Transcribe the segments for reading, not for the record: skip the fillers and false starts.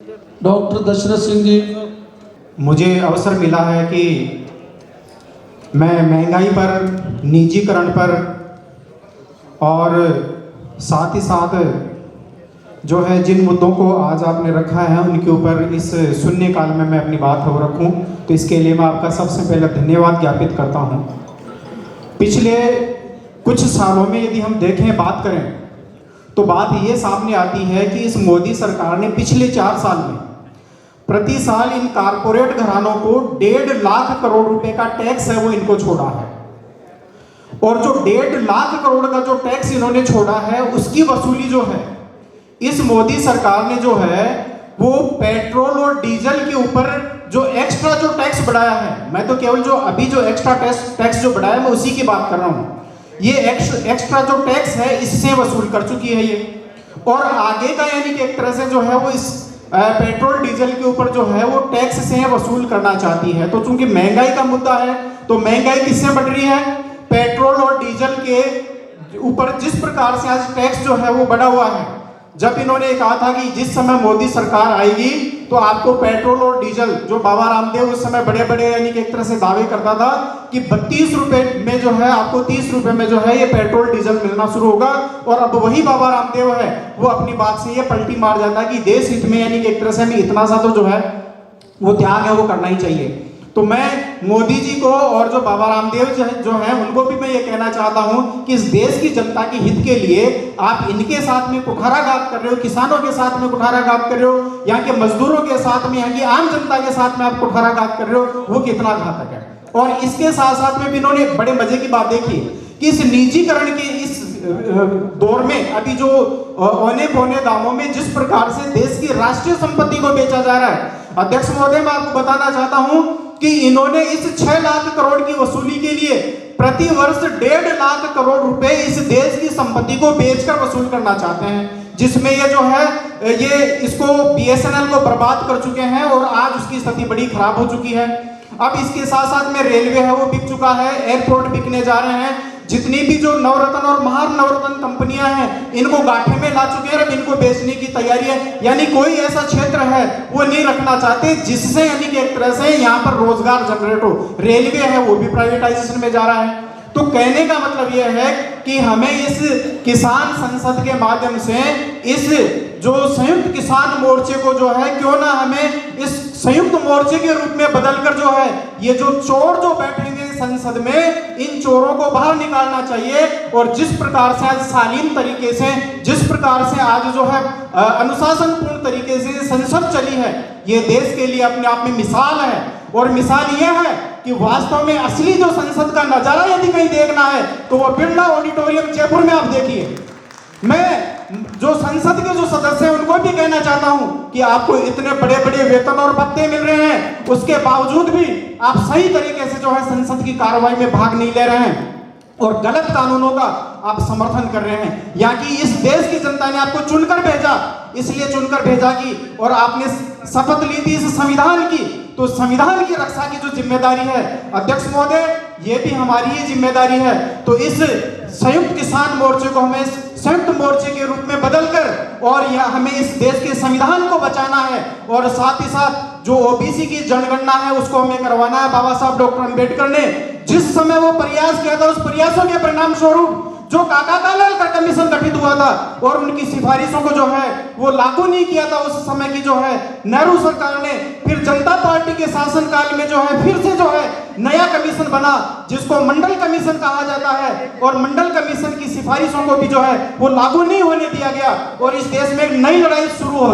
Doctor Dasharath Singh ji. मुझे अवसर मिला है कि मैं महंगाई पर, निजीकरण पर और साथ ही साथ जो है जिन मुद्दों को आज आपने रखा है उनके ऊपर इस शून्य काल में मैं अपनी बात हो रखूं, तो इसके लिए मैं आपका सबसे पहले धन्यवाद ज्ञापित करता हूं। पिछले कुछ सालों में यदि हम देखें, बात करें, तो बात ये सामने आती है कि इस मोदी सरकार ने पिछले 4 साल में प्रति साल इन कारपोरेट घरानों को 1.5 लाख करोड़ रुपए का टैक्स है वो इनको छोड़ा है। और जो 1.5 लाख करोड़ का जो टैक्स इन्होंने छोड़ा है उसकी वसूली जो है इस मोदी सरकार ने जो है वो पेट्रोल और डीजल के ऊपर जो एक्स्ट्रा जो टैक्स बढ़ाया है, मैं तो केवल जो अभी जो एक्स्ट्रा टैक्स जो बढ़ाया मैं उसी की बात कर रहा हूं, ये एक्स्ट्रा जो टैक्स है इससे वसूल कर चुकी है ये। और आगे का यानी कि एक तरह से जो है वो इस पेट्रोल डीजल के ऊपर जो है वो टैक्स से वसूल करना चाहती है। तो चूंकि महंगाई का मुद्दा है तो महंगाई किससे बढ़ रही है? पेट्रोल और डीजल के ऊपर जिस प्रकार से आज टैक्स जो है वो बढ़ा हुआ है। जब इन्होंने कहा था कि जिस समय मोदी सरकार आएगी तो आपको पेट्रोल और डीजल, जो बाबा रामदेव उस समय बड़े बड़े यानी कि एक तरह से दावे करता था कि 32 रुपए में जो है आपको 30 रुपए में जो है ये पेट्रोल डीजल मिलना शुरू होगा, और अब वही बाबा रामदेव है वो अपनी बात से ये पलटी मार जाता है कि देश हित में यानी कि एक तरह से हमें इतना सा तो जो है वो त्याग है वो करना ही चाहिए। तो मैं मोदी जी को और जो बाबा रामदेव जो है उनको भी मैं ये कहना चाहता हूं कि इस देश की जनता के हित के लिए आप इनके साथ में कुठाराघात कर रहे हो, किसानों के साथ में कुठाराघात कर रहे हो, यहाँ के मजदूरों के साथ में, यहाँ की आम जनता के साथ में आप कुठाराघात कर रहे हो, वो कितना घातक है। और इसके साथ साथ में भी इन्होंने बड़े मजे की बात देखी कि इस निजीकरण के इस दौर में अभी जो औने पौने दामों में जिस प्रकार से देश की राष्ट्रीय संपत्ति को बेचा जा रहा है, अध्यक्ष महोदय मैं आपको बताना चाहता हूं कि इन्होंने इस 6 लाख करोड़ की वसूली के लिए प्रति वर्ष 1.5 लाख करोड़ रुपए इस देश की संपत्ति को बेचकर वसूल करना चाहते हैं, जिसमें ये जो है ये इसको BSNL को बर्बाद कर चुके हैं और आज उसकी स्थिति बड़ी खराब हो चुकी है। अब इसके साथ साथ में रेलवे है वो बिक चुका है, एयरपोर्ट बिकने जा रहे हैं, जितनी भी जो नवरत्न और महानवरत्न कंपनियां हैं इनको गाठे में ला चुके हैं, अब इनको बेचने की तैयारी है। यानी कोई ऐसा क्षेत्र है वो नहीं रखना चाहते जिससे यानी कि एक तरह से यहाँ पर रोजगार जनरेट हो। रेलवे है वो भी प्राइवेटाइजेशन में जा रहा है। तो कहने का मतलब यह है कि हमें इस किसान संसद के माध्यम से इस जो संयुक्त किसान मोर्चे को जो है क्यों ना हमें इस संयुक्त मोर्चे के रूप में बदलकर जो है ये जो चोर जो बैठेंगे संसद में, इन चोरों को बाहर निकालना चाहिए। और जिस प्रकार से आज शालीन तरीके से, जिस प्रकार से आज जो है अनुशासनपूर्ण तरीके से संसद चली है, ये देश के लिए अपने आप में मिसाल है। और मिसाल ये है कि वास्तव में असली जो संसद का नजारा यदि कहीं देखना है तो वो बिरला ऑडिटोरियम जयपुर में आप देखिए। मैं जो संसद के जो सदस्य हैं उनको भी कहना चाहता हूं कि आपको इतने बड़े बड़े वेतन और भत्ते मिल रहे हैं, उसके बावजूद भी आप सही तरीके से जो है संसद की कार्रवाई में भाग नहीं ले रहे हैं और गलत कानूनों का आप समर्थन कर रहे हैं। यहाँ की इस देश की जनता ने आपको चुनकर भेजा, इसलिए चुनकर भेजा कि और आपने शपथ ली थी इस संविधान की, तो संविधान की रक्षा की जो जिम्मेदारी है अध्यक्ष महोदय ये भी हमारी ही जिम्मेदारी है। तो इस संयुक्त किसान मोर्चे को हमें संयुक्त मोर्चे के रूप में बदलकर और यह हमें इस देश के संविधान को बचाना है और साथ ही साथ जो OBC की जनगणना है उसको हमें करवाना है। बाबा साहब डॉक्टर अंबेडकर ने जिस समय वो प्रयास किया था उस प्रयासों के परिणाम स्वरूप जो काका लाल का कमीशन गठित हुआ था और उनकी सिफारिशों को जो है वो लागू नहीं किया था उस समय की जो है नेहरू सरकार ने, फिर जनता पार्टी के शासनकाल में जो है फिर से जो है नया कमीशन बना जिसको मंडल कमीशन कहा जाता है, और मंडल कमीशन की सिफारिशों को भी जो है वो लागू नहीं होने दिया गया और इस देश में एक नई लड़ाई शुरू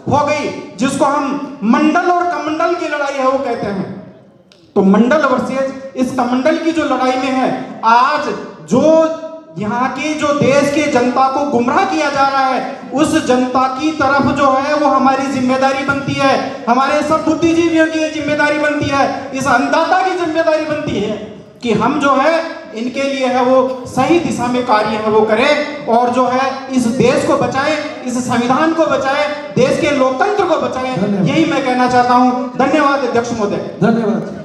हो गई जिसको हम मंडल और कमंडल की लड़ाई है वो कहते हैं। तो मंडल वर्सेस इस कमंडल की जो लड़ाई में है, आज जो यहाँ की जो देश के जनता को गुमराह किया जा रहा है उस जनता की तरफ जो है वो हमारी जिम्मेदारी बनती है, हमारे सब बुद्धिजीवियों की जिम्मेदारी बनती है, इस अन्नदाता की जिम्मेदारी बनती है कि हम जो है इनके लिए है वो सही दिशा में कार्य है वो करें और जो है इस देश को बचाएं, इस संविधान को बचाएं, देश के लोकतंत्र को बचाएं। यही मैं कहना चाहता हूं। धन्यवाद अध्यक्ष महोदय। धन्यवाद।